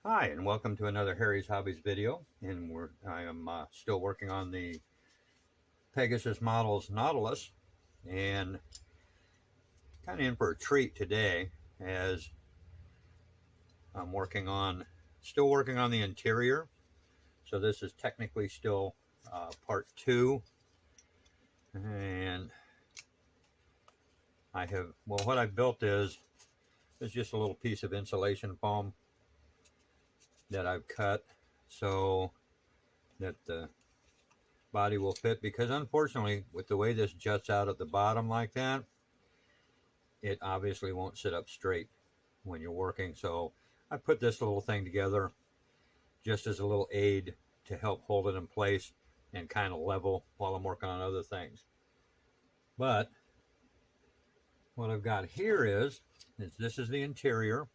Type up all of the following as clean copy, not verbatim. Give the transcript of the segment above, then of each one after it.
Hi, and welcome to another Harry's Hobbies video. And I am still working on the Pegasus models Nautilus, and kind of in for a treat today as I'm still working on the interior. So this is technically still part 2, and what I've built is just a little piece of insulation foam that I've cut so that the body will fit, because unfortunately with the way this juts out at the bottom like that, it obviously won't sit up straight when you're working. So I put this little thing together just as a little aid to help hold it in place and kind of level while I'm working on other things. But what I've got here is this is the interior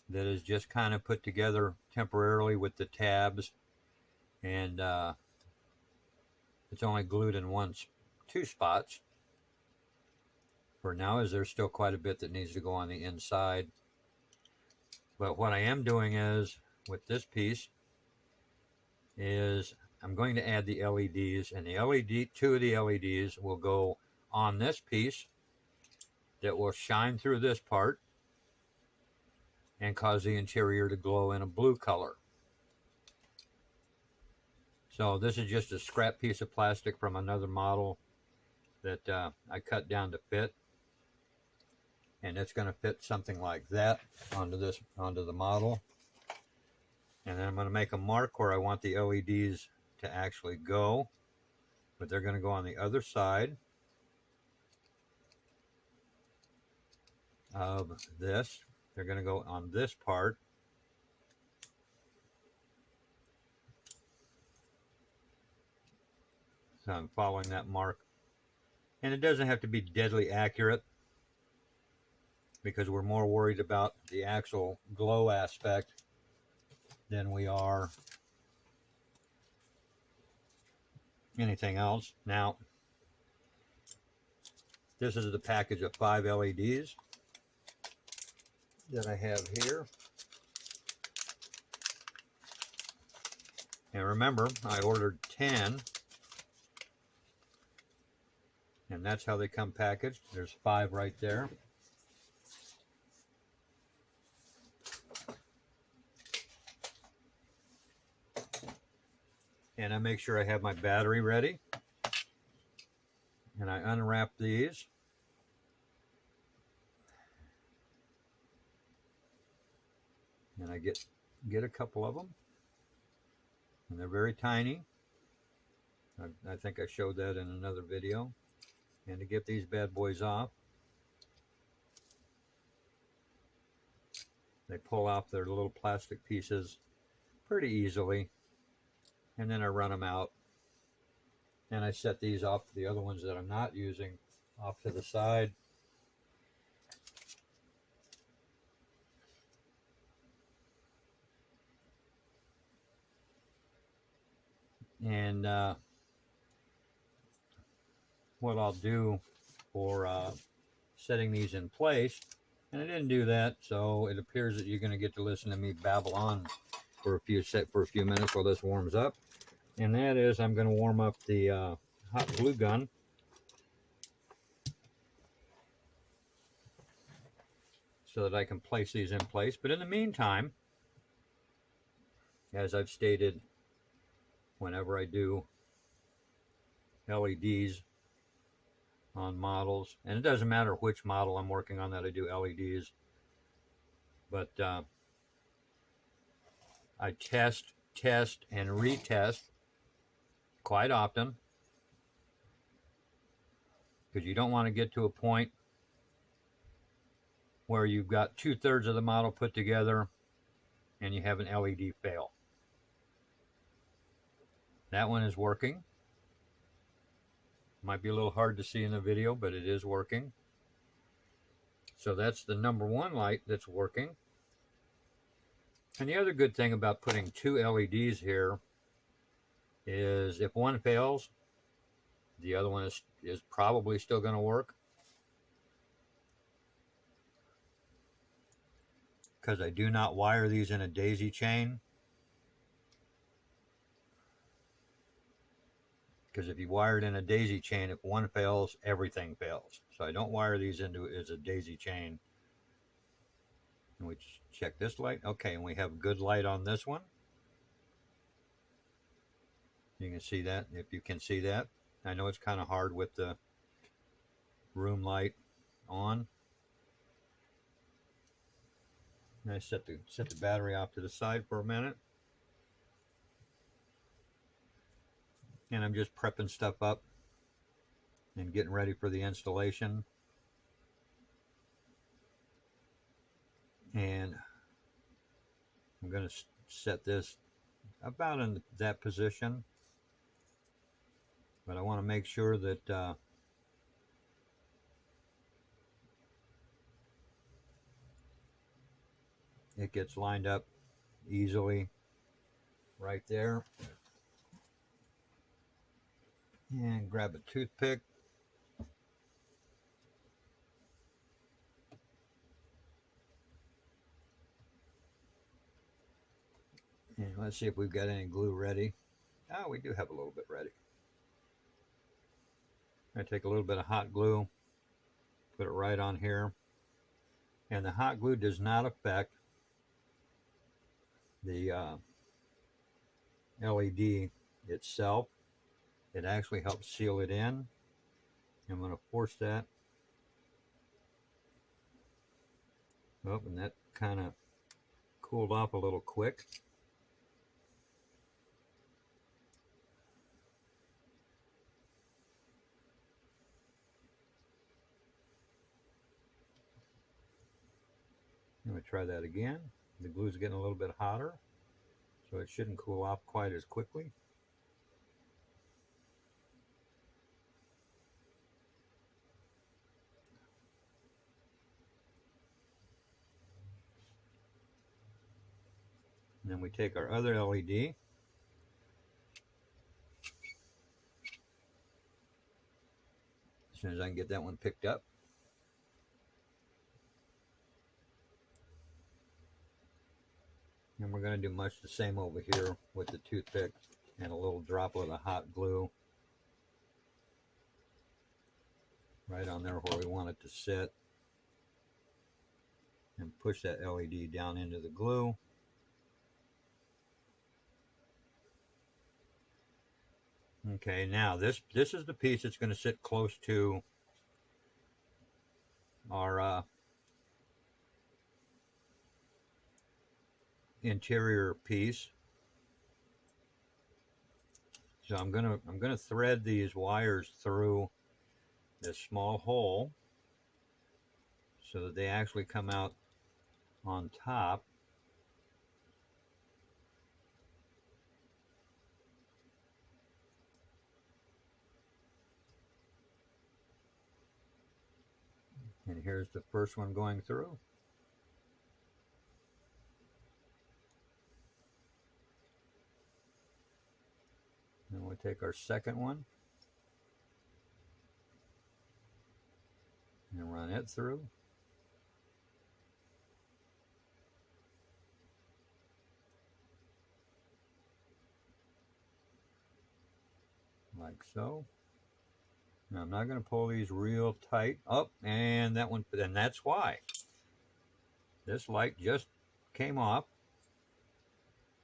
that is just kind of put together temporarily with the tabs, and it's only glued in two spots for now, as there's still quite a bit that needs to go on the inside. But what I am doing is, with this piece, is I'm going to add the LEDs, and two of the LEDs will go on this piece that will shine through this part and cause the interior to glow in a blue color. So this is just a scrap piece of plastic from another model that I cut down to fit, and it's going to fit something like that onto the model. And then I'm going to make a mark where I want the LEDs to actually go, but they're going to go on the other side of this. They're going to go on this part. So I'm following that mark. And it doesn't have to be deadly accurate, because we're more worried about the actual glow aspect than we are anything else. Now, this is the package of 5 LEDs that I have here. And remember, I ordered 10, and that's how they come packaged. There's 5 right there. And I make sure I have my battery ready, and I unwrap these. And I get a couple of them, and they're very tiny. I think I showed that in another video. And to get these bad boys off, they pull off their little plastic pieces pretty easily, and then I run them out, and I set these off, the other ones that I'm not using, off to the side. And what I'll do for setting these in place, and I didn't do that, so it appears that you're going to get to listen to me babble on for a few minutes while this warms up. And that is, I'm going to warm up the hot glue gun so that I can place these in place. But in the meantime, as I've stated, whenever I do LEDs on models, and it doesn't matter which model I'm working on that I do LEDs, but I test, and retest quite often, because you don't want to get to a point where you've got 2/3 of the model put together and you have an LED fail. That one is working. Might be a little hard to see in the video, but it is working. So that's the number 1 light that's working. And the other good thing about putting 2 LEDs here is if one fails, the other one is probably still going to work. because I do not wire these in a daisy chain. Because if you wire it in a daisy chain, if one fails, everything fails. So I don't wire these into as a daisy chain. And we check this light. Okay, and we have good light on this one. You can see that, if you can see that. I know it's kind of hard with the room light on. And I set the battery off to the side for a minute. And I'm just prepping stuff up and getting ready for the installation. And I'm going to set this about in that position. But I want to make sure that it gets lined up easily right there. And grab a toothpick. And let's see if we've got any glue ready. Oh, we do have a little bit ready. I take a little bit of hot glue, put it right on here. And the hot glue does not affect the LED itself. It actually helps seal it in. I'm going to force that. Oh, and that kind of cooled off a little quick. I'm going to try that again. The glue's getting a little bit hotter, so it shouldn't cool off quite as quickly. And then we take our other LED. As soon as I can get that one picked up. And we're going to do much the same over here with the toothpick and a little droplet of hot glue right on there where we want it to sit. And push that LED down into the glue. Okay, now this is the piece that's going to sit close to our interior piece. So I'm gonna thread these wires through this small hole so that they actually come out on top. And here's the first one going through. And we'll take our second one and run it through. Like so. Now I'm not going to pull these real tight. Oh, and that one, and that's why. This light just came off.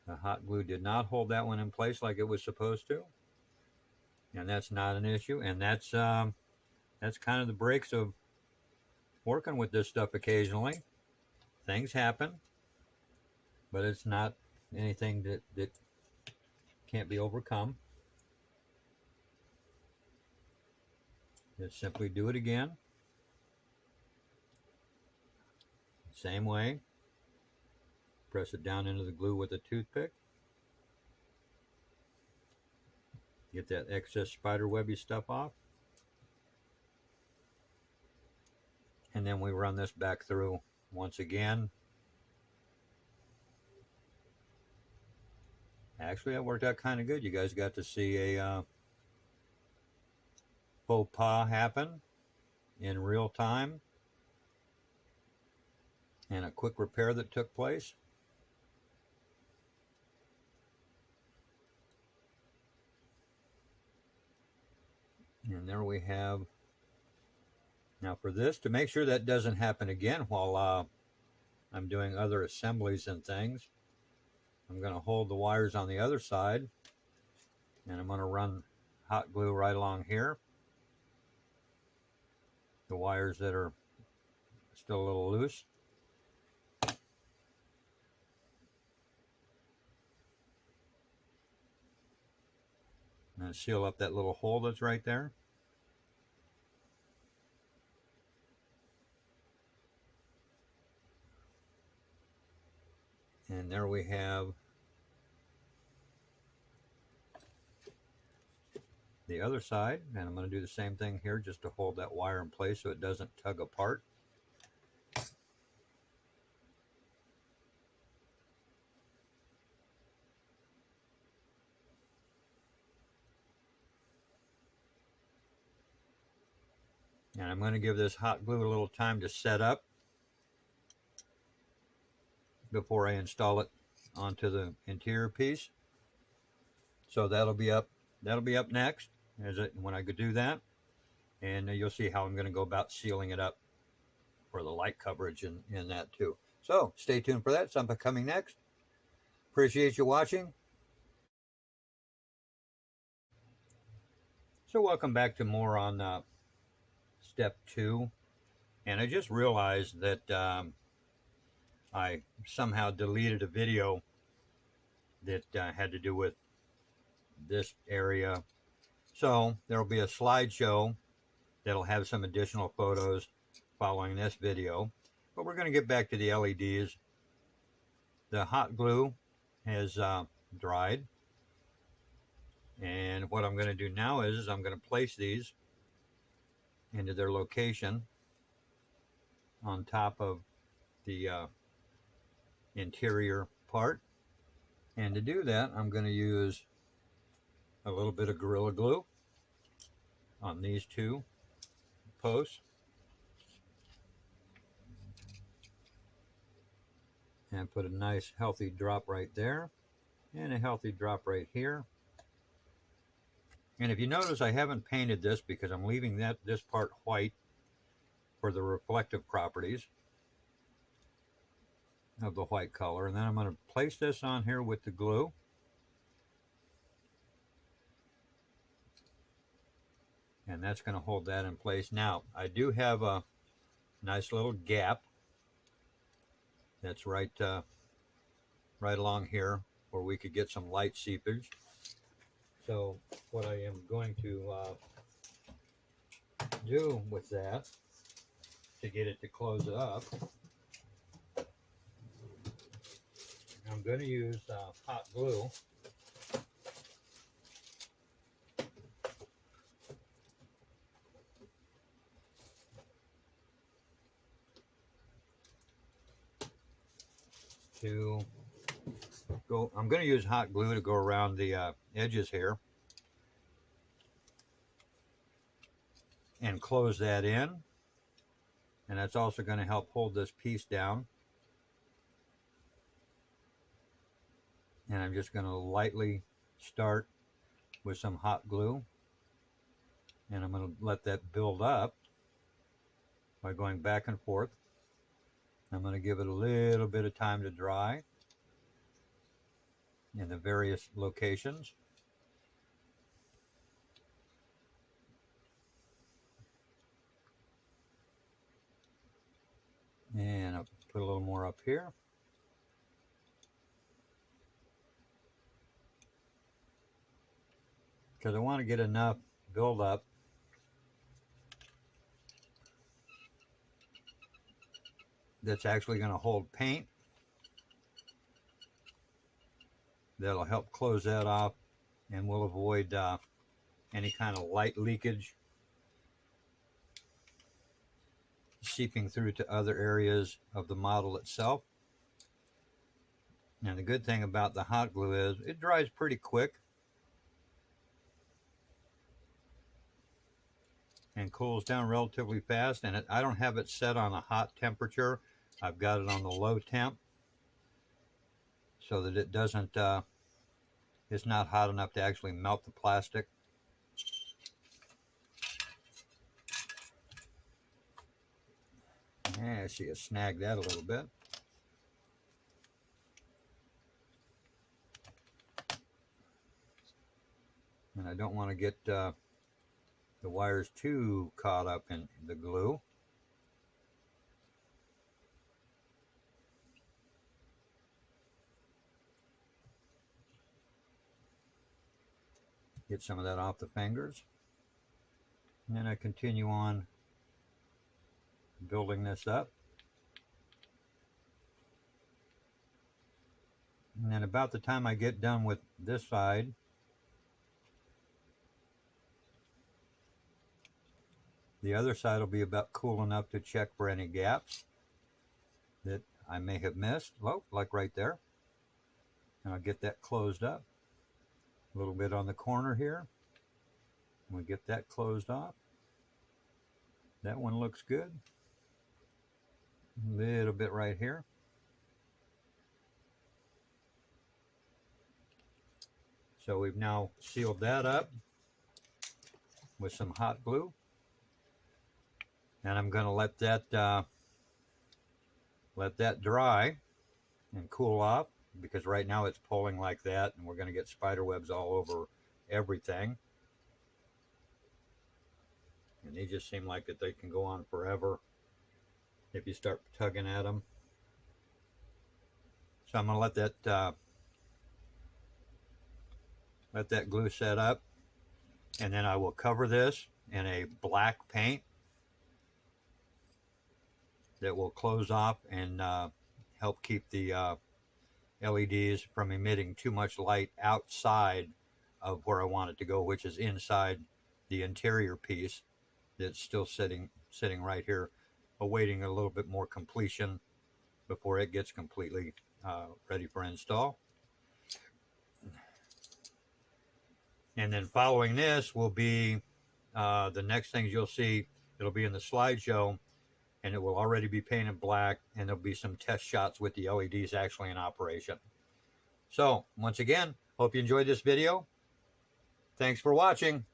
The hot glue did not hold that one in place like it was supposed to. And that's not an issue. And that's kind of the breaks of working with this stuff occasionally. Things happen, but it's not anything that can't be overcome. Just simply do it again. Same way. Press it down into the glue with a toothpick. Get that excess spider webby stuff off. And then we run this back through once again. Actually, that worked out kind of good. You guys got to see a faux pas happen in real time. and a quick repair that took place. And there we have. Now for this, to make sure that doesn't happen again while I'm doing other assemblies and things, I'm going to hold the wires on the other side, and I'm going to run hot glue right along here. The wires that are still a little loose. And seal up that little hole that's right there. And there we have the other side, and I'm going to do the same thing here just to hold that wire in place so it doesn't tug apart. And I'm going to give this hot glue a little time to set up before I install it onto the interior piece. So that'll be up next when I do that, and you'll see how I'm going to go about sealing it up for the light coverage in that too. So stay tuned for that. Something coming next. Appreciate you watching. So welcome back to more on step 2, and I just realized that I somehow deleted a video that had to do with this area. So there will be a slideshow that'll have some additional photos following this video, but we're going to get back to the LEDs. The hot glue has dried, and what I'm going to do now is I'm going to place these into their location on top of the interior part. And to do that, I'm going to use a little bit of Gorilla Glue on these two posts, and put a nice healthy drop right there and a healthy drop right here. And if you notice, I haven't painted this because I'm leaving this part white for the reflective properties of the white color. And then I'm going to place this on here with the glue. And that's going to hold that in place. Now, I do have a nice little gap that's right along here where we could get some light seepage. So what I am going to do with that to get it to close it up, I'm going to use hot glue. I'm going to use hot glue to go around the edges here and close that in, and that's also going to help hold this piece down. And I'm just going to lightly start with some hot glue, and I'm going to let that build up by going back and forth. I'm going to give it a little bit of time to dry in the various locations. And I'll put a little more up here. Because I want to get enough build up that's actually going to hold paint. That'll help close that off, and will avoid any kind of light leakage seeping through to other areas of the model itself. And the good thing about the hot glue is it dries pretty quick and cools down relatively fast, and I don't have it set on a hot temperature I've got it on the low temp so that it doesn't, it's not hot enough to actually melt the plastic. Yeah, see, I snagged that a little bit. And I don't want to get the wires too caught up in the glue. Get some of that off the fingers. And then I continue on building this up. And then about the time I get done with this side, the other side will be about cool enough to check for any gaps that I may have missed. Oh, like right there. And I'll get that closed up. A little bit on the corner here. We get that closed off. That one looks good. A little bit right here. So we've now sealed that up with some hot glue. And I'm going to let that dry and cool off, because right now it's pulling like that and we're going to get spider webs all over everything. And they just seem like that they can go on forever if you start tugging at them. So I'm going to let that glue set up, and then I will cover this in a black paint that will close off and help keep the LEDs from emitting too much light outside of where I want it to go, which is inside the interior piece that's still sitting right here, awaiting a little bit more completion before it gets completely ready for install. And then following this will be the next things you'll see. It'll be in the slideshow, and it will already be painted black, and there'll be some test shots with the LEDs actually in operation. So once again, hope you enjoyed this video. Thanks for watching.